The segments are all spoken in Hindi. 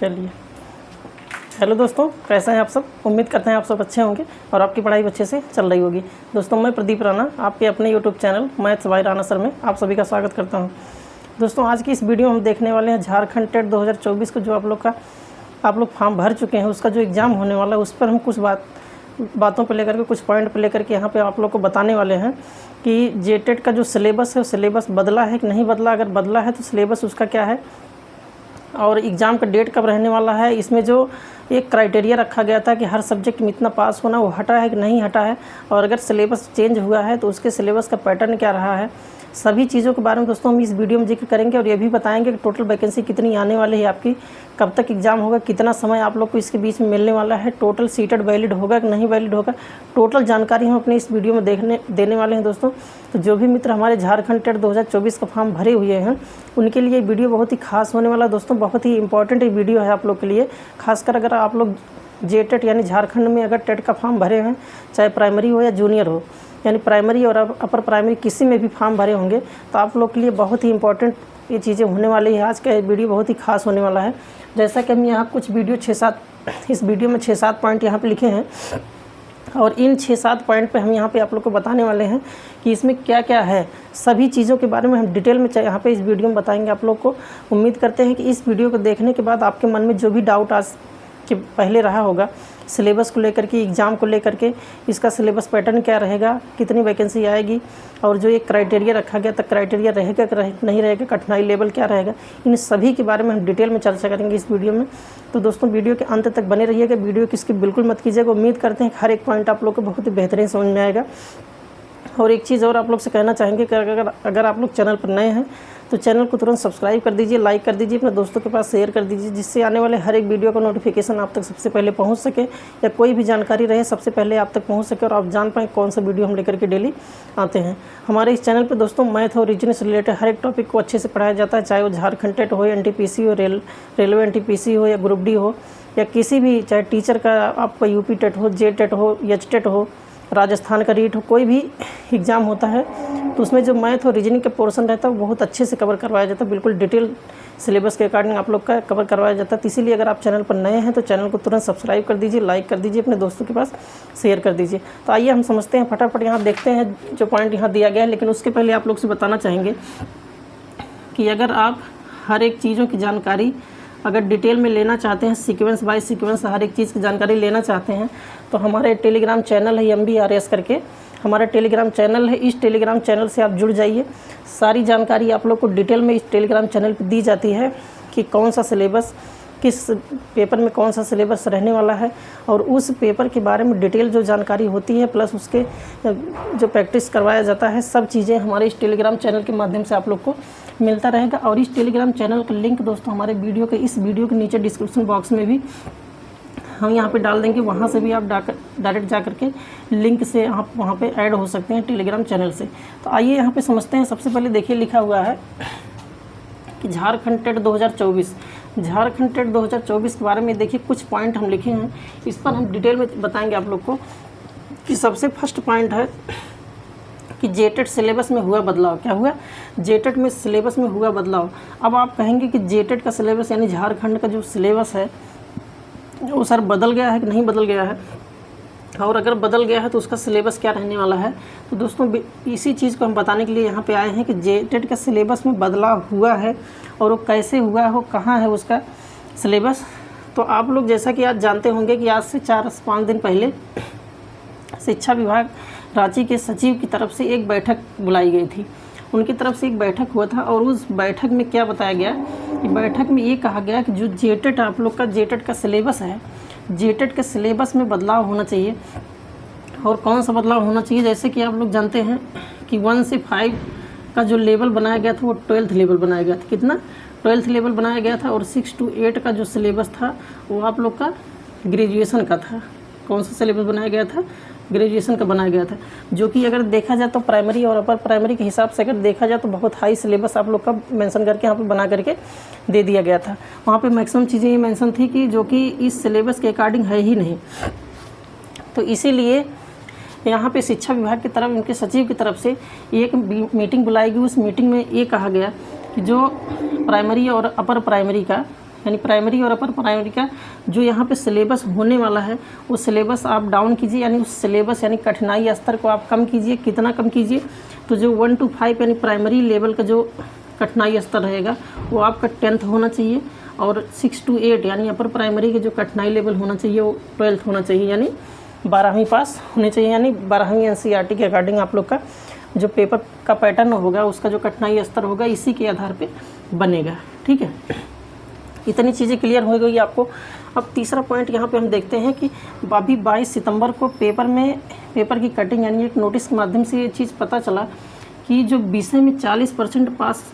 चलिए, हेलो दोस्तों, कैसे हैं आप सब। उम्मीद करते हैं आप सब अच्छे होंगे और आपकी पढ़ाई अच्छे से चल रही होगी। दोस्तों, मैं प्रदीप राणा आपके अपने YouTube channel maths by Rana sir में आप सभी का स्वागत करता हूं। दोस्तों, आज की इस वीडियो में हम देखने वाले हैं झारखंड टेट 2024 को जो आप लोग फॉर्म भर चुके हैं, उसका जो एग्ज़ाम होने वाला है उस पर हम कुछ बातों पर लेकर के, कुछ पॉइंट पर लेकर के यहाँ पे आप लोग को बताने वाले हैं कि जेटेट का जो सिलेबस है, सिलेबस बदला है कि नहीं बदला। अगर बदला है तो सिलेबस उसका क्या है और एग्ज़ाम का डेट कब रहने वाला है। इसमें जो एक क्राइटेरिया रखा गया था कि हर सब्जेक्ट में इतना पास होना, वो हटा है कि नहीं हटा है, और अगर सिलेबस चेंज हुआ है तो उसके सिलेबस का पैटर्न क्या रहा है। सभी चीज़ों के बारे में दोस्तों हम इस वीडियो में जिक्र करेंगे और ये भी बताएंगे कि टोटल वैकेंसी कितनी आने वाली है आपकी, कब तक एग्ज़ाम होगा, कितना समय आप लोग को इसके बीच में मिलने वाला है, टोटल सीटेड वैलिड होगा कि नहीं वैलिड होगा। टोटल जानकारी हम अपने इस वीडियो में देने वाले हैं दोस्तों। तो जो भी मित्र हमारे झारखंड टेट 2024 का फॉर्म भरे हुए हैं उनके लिए वीडियो बहुत ही खास होने वाला है दोस्तों। बहुत ही इंपॉर्टेंट वीडियो है आप लोग के लिए, खासकर अगर आप लोग जेटेट यानी झारखंड में अगर टेट का फॉर्म भरे हैं, चाहे प्राइमरी हो या जूनियर हो, यानी प्राइमरी और अपर प्राइमरी किसी में भी फॉर्म भरे होंगे, तो आप लोग के लिए बहुत ही इंपॉर्टेंट ये चीज़ें होने वाली है। आज का वीडियो बहुत ही खास होने वाला है। जैसा कि हम यहाँ कुछ वीडियो 6-7 इस वीडियो में 6-7 पॉइंट यहाँ पे लिखे हैं और इन 6-7 पॉइंट पे हम यहाँ पे आप लोग को बताने वाले हैं कि इसमें क्या क्या है। सभी चीज़ों के बारे में हम डिटेल में यहाँ पे इस वीडियो में बताएंगे आप लोग को। उम्मीद करते हैं कि इस वीडियो को देखने के बाद आपके मन में जो भी डाउट आज के पहले रहा होगा सिलेबस को लेकर के, एग्ज़ाम को लेकर के, इसका सिलेबस पैटर्न क्या रहेगा, कितनी वैकेंसी आएगी, और जो एक क्राइटेरिया रखा गया था क्राइटेरिया रहेगा कि नहीं रहेगा, कठिनाई लेवल क्या रहेगा, इन सभी के बारे में हम डिटेल में चर्चा करेंगे इस वीडियो में। तो दोस्तों, वीडियो के अंत तक बने रहिएगा, वीडियो की स्किप बिल्कुल मत कीजिएगा। उम्मीद करते हैं कि हर एक पॉइंट आप लोग को बहुत ही बेहतरीन समझ में आएगा। और एक चीज़ और आप लोग से कहना चाहेंगे कि अगर आप लोग चैनल पर नए हैं तो चैनल को तुरंत सब्सक्राइब कर दीजिए, लाइक कर दीजिए, अपने दोस्तों के पास शेयर कर दीजिए, जिससे आने वाले हर एक वीडियो का नोटिफिकेशन आप तक सबसे पहले पहुंच सके, या कोई भी जानकारी रहे सबसे पहले आप तक पहुंच सके और आप जान पाएँ कौन सा वीडियो हम लेकर के डेली आते हैं। हमारे इस चैनल पर दोस्तों मैथ और रीजनिंग से रिलेटेड हर एक टॉपिक को अच्छे से पढ़ाया जाता है, चाहे वो झारखंड टेट हो, NTPC हो, रेलवे NTPC हो या ग्रुप डी हो, या किसी भी, चाहे टीचर का आपका UP टेट हो, JTET हो, HTET हो, राजस्थान का रीट हो, कोई भी एग्ज़ाम होता है तो उसमें जो मैथ और रीजनिंग का पोर्शन रहता है वो बहुत अच्छे से कवर करवाया जाता है, बिल्कुल डिटेल सिलेबस के अकॉर्डिंग आप लोग का कवर करवाया जाता है। तो इसीलिए अगर आप चैनल पर नए हैं तो चैनल को तुरंत सब्सक्राइब कर दीजिए, लाइक कर दीजिए, अपने दोस्तों के पास शेयर कर दीजिए। तो आइए हम समझते हैं फटाफट, यहाँ देखते हैं जो पॉइंट यहाँ दिया गया है। लेकिन उसके पहले आप लोग से बताना चाहेंगे कि अगर आप हर एक चीज़ों की जानकारी अगर डिटेल में लेना चाहते हैं, सीक्वेंस बाय सीक्वेंस हर एक चीज़ की जानकारी लेना चाहते हैं, तो हमारे टेलीग्राम चैनल है MBRS करके, हमारा टेलीग्राम चैनल है। इस टेलीग्राम चैनल से आप जुड़ जाइए। सारी जानकारी आप लोग को डिटेल में इस टेलीग्राम चैनल पर दी जाती है कि कौन सा सिलेबस, किस पेपर में कौन सा सिलेबस रहने वाला है, और उस पेपर के बारे में डिटेल जो जानकारी होती है, प्लस उसके जो प्रैक्टिस करवाया जाता है, सब चीज़ें हमारे इस टेलीग्राम चैनल के माध्यम से आप लोग को मिलता रहेगा। और इस टेलीग्राम चैनल का लिंक दोस्तों हमारे इस वीडियो के नीचे डिस्क्रिप्शन बॉक्स में भी हम यहाँ पे डाल देंगे। वहाँ से भी आप डायरेक्ट जा करके लिंक से आप वहाँ पे ऐड हो सकते हैं टेलीग्राम चैनल से। तो आइए यहाँ पे समझते हैं। सबसे पहले देखिए, लिखा हुआ है कि झारखंड टेट 2024, झारखंड टेट 2024 के बारे में देखिए कुछ पॉइंट हम लिखे हैं, इस पर हम डिटेल में बताएंगे आप लोग को। कि सबसे फर्स्ट पॉइंट है कि जेटेट सिलेबस में हुआ बदलाव। क्या हुआ? जेटेट में सिलेबस में हुआ बदलाव। अब आप कहेंगे कि जेटेट का सिलेबस यानी झारखंड का जो सिलेबस है वो सर बदल गया है कि नहीं बदल गया है, और अगर बदल गया है तो उसका सिलेबस क्या रहने वाला है। तो दोस्तों, इसी चीज़ को हम बताने के लिए यहाँ पे आए हैं कि जेटेट का सिलेबस में बदलाव हुआ है और वो कैसे हुआ है, वो कहाँ है उसका सिलेबस। तो आप लोग जैसा कि आज जानते होंगे कि आज से 4-5 दिन पहले शिक्षा विभाग रांची के सचिव की तरफ से एक बैठक बुलाई गई थी। उनकी तरफ से एक बैठक हुआ था और उस बैठक में क्या बताया गया कि बैठक में ये कहा गया कि जो जेटेट आप लोग का जेटेट का सिलेबस है, जेटेट के सिलेबस में बदलाव होना चाहिए। और कौन सा बदलाव होना चाहिए? जैसे कि आप लोग जानते हैं कि 1 से 5 का जो लेवल बनाया गया था वो 12th लेवल बनाया गया था। कितना? 12th लेवल बनाया गया था। और 6 to 8 का जो सिलेबस था वो आप लोग का ग्रेजुएशन का था। कौन सा सिलेबस बनाया गया था? ग्रेजुएशन का बनाया गया था, जो कि अगर देखा जाए तो प्राइमरी और अपर प्राइमरी के हिसाब से अगर देखा जाए तो बहुत हाई सिलेबस आप लोग का मेंशन करके यहाँ पे बना करके दे दिया गया था। वहाँ पे मैक्सिमम चीज़ें ये मेंशन थी कि जो कि इस सिलेबस के अकॉर्डिंग है ही नहीं। तो इसीलिए यहाँ पे शिक्षा विभाग की तरफ, उनके सचिव की तरफ से एक मीटिंग बुलाई गई। उस मीटिंग में ये कहा गया कि जो प्राइमरी और अपर प्राइमरी का यानी प्राइमरी और अपर प्राइमरी का जो यहाँ पे सिलेबस होने वाला है वो सिलेबस आप डाउन कीजिए, यानी उस सिलेबस यानी कठिनाई स्तर को आप कम कीजिए। कितना कम कीजिए? तो जो 1 to 5 यानी प्राइमरी लेवल का जो कठिनाई स्तर रहेगा वो आपका 10th होना चाहिए, और 6 to 8 यानी अपर प्राइमरी के जो कठिनाई लेवल होना चाहिए वो 12th होना चाहिए, यानी 12वीं पास होनी चाहिए। यानी 12वीं NCERT के अकॉर्डिंग आप लोग का जो पेपर का पैटर्न होगा उसका जो कठिनाई स्तर होगा इसी के आधार पे बनेगा। ठीक है, इतनी चीज़ें क्लियर हो गई आपको। अब तीसरा पॉइंट यहाँ पे हम देखते हैं कि अभी 22 सितंबर को पेपर की कटिंग यानी एक नोटिस के माध्यम से ये चीज़ पता चला कि जो विषय में 40% पास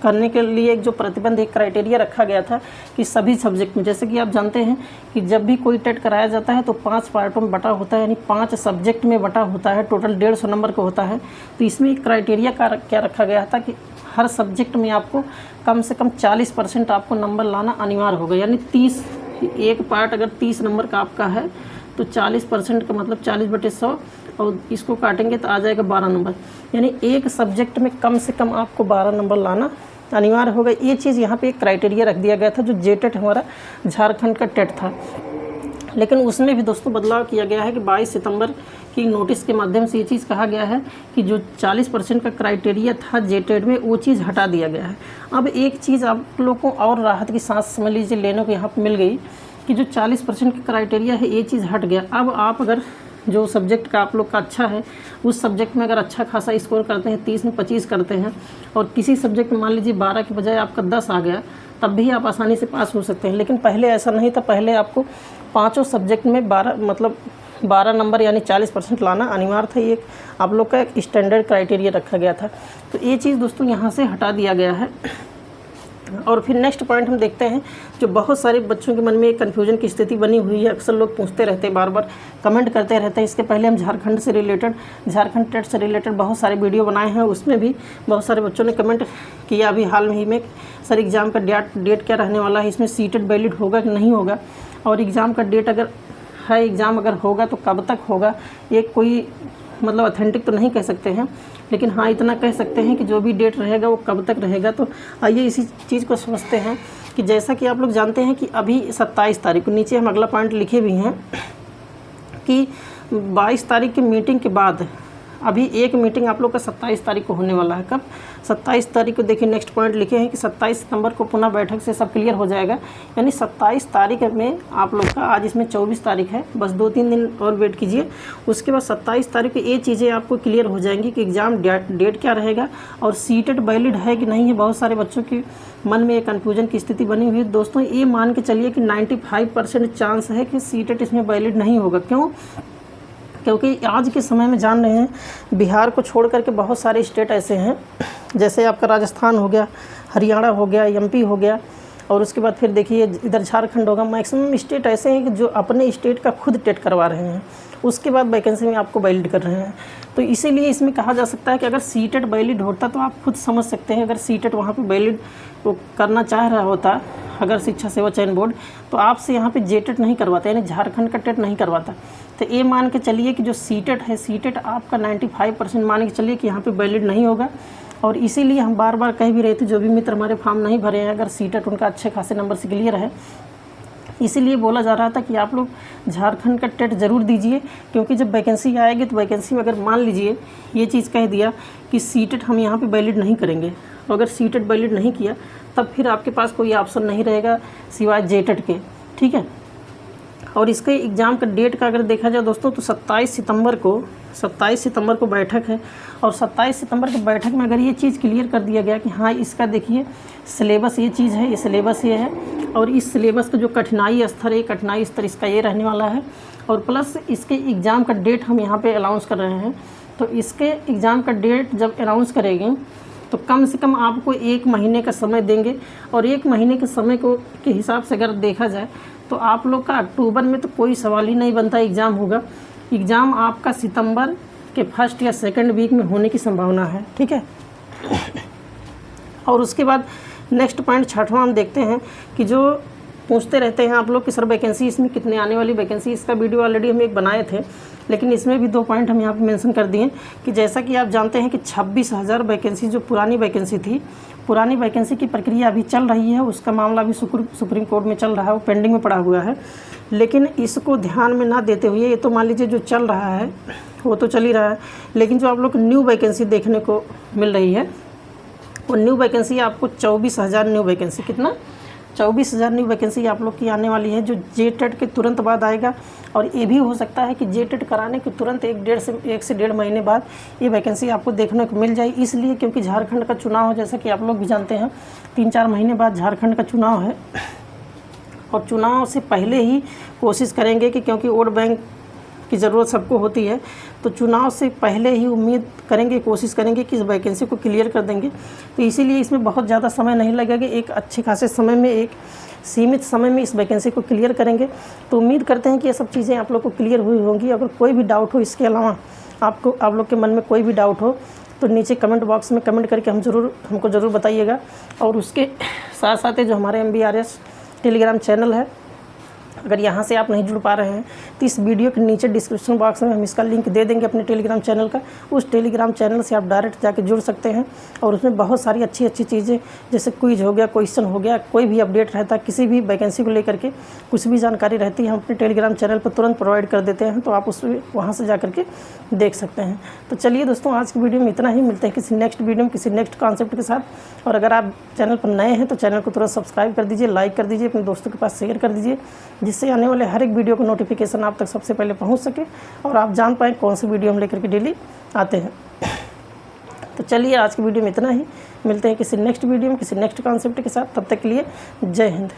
करने के लिए एक जो प्रतिबंध, एक क्राइटेरिया रखा गया था कि सभी सब्जेक्ट में, जैसे कि आप जानते हैं कि जब भी कोई टेट कराया जाता है तो 5 पार्टों में बटा होता है, यानी 5 सब्जेक्ट में बटा होता है, टोटल 150 नंबर का होता है। तो इसमें एक क्राइटेरिया क्या रखा गया था कि हर सब्जेक्ट में आपको कम से कम 40% आपको नंबर लाना अनिवार्य होगा, यानी 30, एक पार्ट अगर 30 नंबर का आपका है तो 40% का मतलब 40/100, और इसको काटेंगे तो आ जाएगा 12 नंबर, यानी एक सब्जेक्ट में कम से कम आपको 12 नंबर लाना अनिवार्य होगा। ये चीज़ यहाँ पे एक क्राइटेरिया रख दिया गया था जो जेटेट हमारा झारखंड का टेट था, लेकिन उसमें भी दोस्तों बदलाव किया गया है कि 22 सितंबर की नोटिस के माध्यम से ये चीज़ कहा गया है कि जो 40% का क्राइटेरिया था जेटेट में वो चीज़ हटा दिया गया है। अब एक चीज़ आप लोग को और राहत की सांस समझ लीजिए लेने को यहाँ पर मिल गई कि जो 40% का क्राइटेरिया है ये चीज़ हट गया। अब आप अगर जो सब्जेक्ट का आप लोग का अच्छा है उस सब्जेक्ट में अगर अच्छा खासा स्कोर करते हैं, 30 में 25 करते हैं, और किसी सब्जेक्ट में मान लीजिए 12 के बजाय आपका 10 आ गया, तब भी आप आसानी से पास हो सकते हैं। लेकिन पहले ऐसा नहीं था, पहले आपको 5 सब्जेक्ट में 12 नंबर यानी 40% लाना अनिवार्य था। ये आप लोग का एक स्टैंडर्ड क्राइटेरिया रखा गया था, तो ये चीज़ दोस्तों यहाँ से हटा दिया गया है। और फिर नेक्स्ट पॉइंट हम देखते हैं, जो बहुत सारे बच्चों के मन में एक कन्फ्यूजन की स्थिति बनी हुई है, अक्सर लोग पूछते रहते हैं, बार बार कमेंट करते रहते हैं। इसके पहले हम झारखंड टेट से रिलेटेड बहुत सारे वीडियो बनाए हैं, उसमें भी बहुत सारे बच्चों ने कमेंट किया अभी हाल ही में, सर एग्ज़ाम का डेट क्या रहने वाला है, इसमें सीटेट वैलिड होगा कि नहीं होगा, और एग्ज़ाम का डेट अगर है, एग्ज़ाम अगर होगा तो कब तक होगा। ये कोई मतलब ऑथेंटिक तो नहीं कह सकते हैं, लेकिन हाँ इतना कह सकते हैं कि जो भी डेट रहेगा वो कब तक रहेगा। तो आइए इसी चीज़ को समझते हैं कि जैसा कि आप लोग जानते हैं कि अभी 27 तारीख को, नीचे हम अगला पॉइंट लिखे भी हैं कि 22 तारीख की मीटिंग के बाद अभी एक मीटिंग आप लोग का 27 तारीख को होने वाला है। कब? 27 तारीख को देखिए नेक्स्ट पॉइंट लिखे हैं कि 27 सितंबर को पुनः बैठक से सब क्लियर हो जाएगा, यानी 27 तारीख में आप लोग का, आज इसमें 24 तारीख है, बस 2-3 दिन और वेट कीजिए। उसके बाद 27 तारीख को ये चीज़ें आपको क्लियर हो जाएंगी कि एग्ज़ाम डेट क्या रहेगा और सीटेट वैलिड है कि नहीं है। बहुत सारे बच्चों के मन में एक कन्फ्यूजन की स्थिति बनी हुई है। दोस्तों ये मान के चलिए कि 95% चांस है कि सीटेट इसमें वैलिड नहीं होगा। क्यों? क्योंकि आज के समय में जान रहे हैं बिहार को छोड़ करके बहुत सारे स्टेट ऐसे हैं, जैसे आपका राजस्थान हो गया, हरियाणा हो गया, MP हो गया, और उसके बाद फिर देखिए इधर झारखंड होगा। मैक्सिमम स्टेट ऐसे हैं कि जो अपने स्टेट का खुद टेट करवा रहे हैं, उसके बाद वैकेंसी में आपको वैलिड कर रहे हैं। तो इसीलिए इसमें कहा जा सकता है कि अगर सीटेट वैलिड होता तो आप खुद समझ सकते हैं, अगर सीटेट वहाँ पे वैलिड तो करना चाह रहा होता अगर शिक्षा सेवा चयन बोर्ड, तो आपसे यहाँ पे जेटेट नहीं करवाता, यानी झारखंड का टेट नहीं करवाता। तो ये मान के चलिए कि जो सीटेट है, सीटेट आपका 95% मान के चलिए कि यहाँ पे वैलिड नहीं होगा। और इसीलिए हम बार बार कह भी रहे थे, जो भी मित्र हमारे फॉर्म नहीं भरे हैं, अगर सीटेट उनका अच्छे खासे नंबर से क्लियर है, इसीलिए बोला जा रहा था कि आप लोग झारखंड का टेट ज़रूर दीजिए, क्योंकि जब वैकेंसी आएगी तो वैकेंसी में अगर मान लीजिए ये चीज़ कह दिया कि सीटेट हम यहाँ पे वैलिड नहीं करेंगे, तो अगर सीटेट वैलिड नहीं किया तब फिर आपके पास कोई ऑप्शन नहीं रहेगा सिवाय जेटेट के। ठीक है, और इसके एग्ज़ाम का डेट का अगर देखा जाए दोस्तों तो 27 सितंबर को बैठक है, और 27 सितंबर की बैठक में अगर ये चीज़ क्लियर कर दिया गया कि हाँ इसका देखिए सिलेबस ये चीज़ है, ये सिलेबस ये है, और इस सिलेबस का जो कठिनाई स्तर है, कठिनाई स्तर इसका ये रहने वाला है, और प्लस इसके एग्ज़ाम का डेट हम यहाँ पे अनाउंस कर रहे हैं। तो इसके एग्ज़ाम का डेट जब अनाउंस करेंगे तो कम से कम आपको 1 महीने का समय देंगे, और 1 महीने के समय को के हिसाब से अगर देखा जाए तो आप लोग का अक्टूबर में तो कोई सवाल ही नहीं बनता एग्ज़ाम होगा। एग्ज़ाम आपका सितंबर के फर्स्ट या सेकंड वीक में होने की संभावना है। ठीक है, और उसके बाद नेक्स्ट पॉइंट 6वां हम देखते हैं कि जो पूछते रहते हैं आप लोग कि सर वैकेंसी इसमें कितने आने वाली वैकेंसी, इसका वीडियो ऑलरेडी हम एक बनाए थे, लेकिन इसमें भी 2 पॉइंट हम यहाँ पे मेंशन कर दिए कि जैसा कि आप जानते हैं कि 26,000 वैकेंसी जो पुरानी वैकेंसी थी, पुरानी वैकेंसी की प्रक्रिया अभी चल रही है, उसका मामला भी सुप्रीम कोर्ट में चल रहा है, वो पेंडिंग में पड़ा हुआ है। लेकिन इसको ध्यान में ना देते हुए, ये तो मान लीजिए जो चल रहा है वो तो चल ही रहा है, लेकिन जो आप लोग न्यू वैकेंसी देखने को मिल रही है वो न्यू वैकेंसी आपको 24,000 न्यू वैकेंसी, कितना 24,000 न्यू वैकेंसी आप लोग की आने वाली है, जो जेटेट के तुरंत बाद आएगा। और ये भी हो सकता है कि जेटेट कराने के तुरंत 1 से 1.5 महीने बाद ये वैकेंसी आपको देखने को मिल जाए, इसलिए क्योंकि झारखंड का चुनाव है, जैसा कि आप लोग भी जानते हैं 3-4 महीने बाद झारखंड का चुनाव है। और चुनाव से पहले ही कोशिश करेंगे कि क्योंकि वोट बैंक की ज़रूरत सबको होती है, तो चुनाव से पहले ही उम्मीद करेंगे, कोशिश करेंगे कि इस वैकेंसी को क्लियर कर देंगे। तो इसीलिए इसमें बहुत ज़्यादा समय नहीं लगेगा, एक अच्छे खासे समय में, एक सीमित समय में इस वैकेंसी को क्लियर करेंगे। तो उम्मीद करते हैं कि ये सब चीज़ें आप लोग को क्लियर हुई होंगी। अगर कोई भी डाउट हो, इसके अलावा आप लोग के मन में कोई भी डाउट हो तो नीचे कमेंट बॉक्स में कमेंट करके हमको ज़रूर बताइएगा। और उसके साथ साथ जो हमारे MBRS टेलीग्राम चैनल है, अगर यहाँ से आप नहीं जुड़ पा रहे हैं तो इस वीडियो के नीचे डिस्क्रिप्शन बॉक्स में हम इसका लिंक दे देंगे अपने टेलीग्राम चैनल का। उस टेलीग्राम चैनल से आप डायरेक्ट जाके जुड़ सकते हैं और उसमें बहुत सारी अच्छी चीज़ें, जैसे क्विज हो गया, क्वेश्चन हो गया, कोई भी अपडेट रहता है किसी भी वैकेंसी को लेकर के, कुछ भी जानकारी रहती है हम अपने टेलीग्राम चैनल पर तुरंत प्रोवाइड कर देते हैं, तो आप उसमें वहाँ से जा करके देख सकते हैं। तो चलिए दोस्तों, आज की वीडियो में इतना ही। मिलते हैं किसी नेक्स्ट वीडियो में किसी नेक्स्ट कॉन्सेप्ट के साथ। और अगर आप चैनल पर नए हैं तो चैनल को तुरंत सब्सक्राइब कर दीजिए, लाइक कर दीजिए, अपने दोस्तों के पास शेयर कर दीजिए, जिससे आने वाले हर एक वीडियो का नोटिफिकेशन आप तक सबसे पहले पहुंच सके और आप जान पाएँ कौन सी वीडियो हम लेकर के डेली आते हैं। तो चलिए, आज की वीडियो में इतना ही। मिलते हैं किसी नेक्स्ट वीडियो में किसी नेक्स्ट कॉन्सेप्ट के साथ। तब तक के लिए जय हिंद।